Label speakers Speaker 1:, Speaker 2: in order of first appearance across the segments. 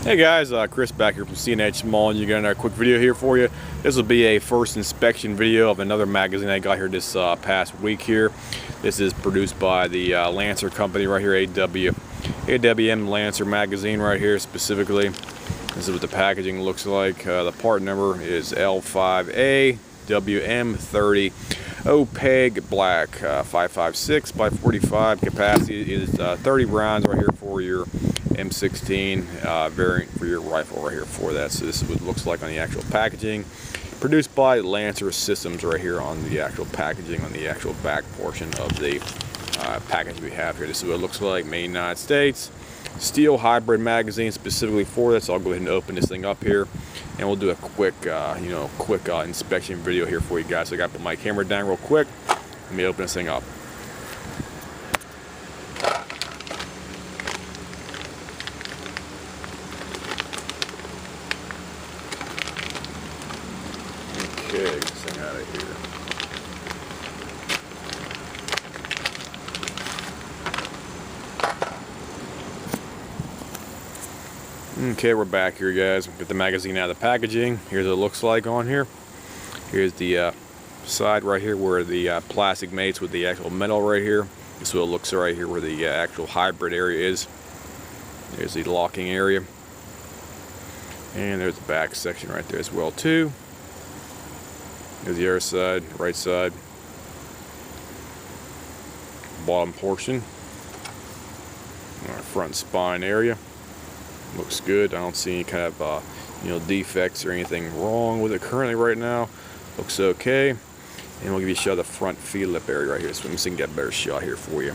Speaker 1: Hey guys, Chris back here from C&H Small, and you got another quick video here for you. This will be a first inspection video of another magazine I got here this past week here. This is produced by the Lancer company right here, AWM Lancer magazine right here specifically. This is what the packaging looks like. The part number is L5AWM 30 opaque black 5.56 by 45. Capacity is 30 rounds right here for your M16 variant for your rifle right here for that. So this is what it looks like on the actual packaging. Produced by Lancer Systems right here on the actual packaging, on the actual back portion of the package we have here. This is what it looks like, made in the United States. Steel hybrid magazine specifically for this. So I'll go ahead and open this thing up here, and we'll do a quick, inspection video here for you guys. So I got to put my camera down real quick. Let me open this thing up. Okay, get this thing out of here. Okay, we're back here, guys. Get the magazine out of the packaging. Here's what it looks like on here. Here's the side right here where the plastic mates with the actual metal right here. This is what it looks right here where the actual hybrid area is. There's the locking area. And there's the back section right there as well too. There's the other side, right side. Bottom portion. Our front spine area. Looks good. I don't see any kind of defects or anything wrong with it currently right now. Looks okay. And we'll give you a shot of the front feed lip area right here, so we can get a better shot here for you.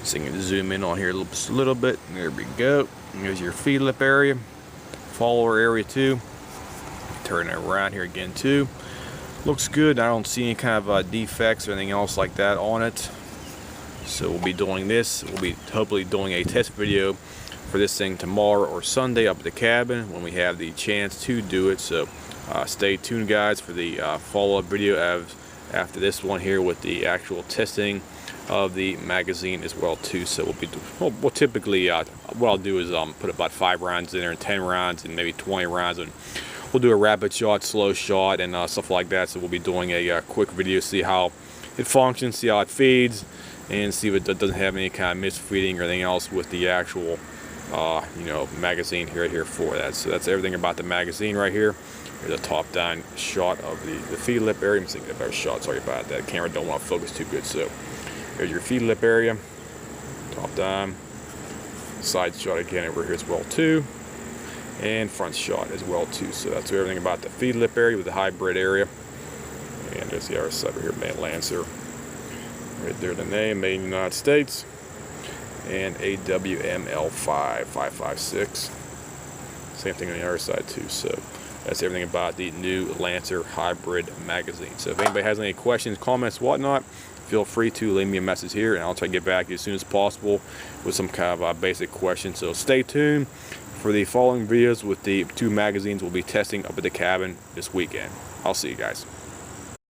Speaker 1: So you can zoom in on here a little bit. There we go. There's your feed lip area. Follower area too. Turn it around here again too. Looks good. I don't see any kind of defects or anything else like that on it. So we'll be doing this. We'll be hopefully doing a test video for this thing tomorrow or Sunday up at the cabin when we have the chance to do it. So stay tuned, guys, for the follow-up video after this one here with the actual testing of the magazine as well too. So we'll typically what I'll do is put about 5 rounds in there and 10 rounds and maybe 20 rounds, and we'll do a rapid shot, slow shot, and stuff like that. So we'll be doing a quick video, see how it functions, see how it feeds, and see if it doesn't have any kind of misfeeding or anything else with the actual magazine here for that. So that's everything about the magazine right here. Here's a top-down shot of the feed lip area. I'm thinking a better shot. Sorry about that. The camera don't want to focus too good. So here's your feed lip area, top down, side shot again over here as well too, and front shot as well too. So that's everything about the feed lip area with the hybrid area. And there's the other side right here, made Lancer. Right there, the name, made in the United States. And AWM L5 5.56. Same thing on the other side too. So that's everything about the new Lancer hybrid magazine. So if anybody has any questions, comments, whatnot, feel free to leave me a message here, and I'll try to get back to you as soon as possible with some kind of basic questions. So stay tuned for the following videos with the 2 magazines we'll be testing up at the cabin this weekend. I'll see you guys.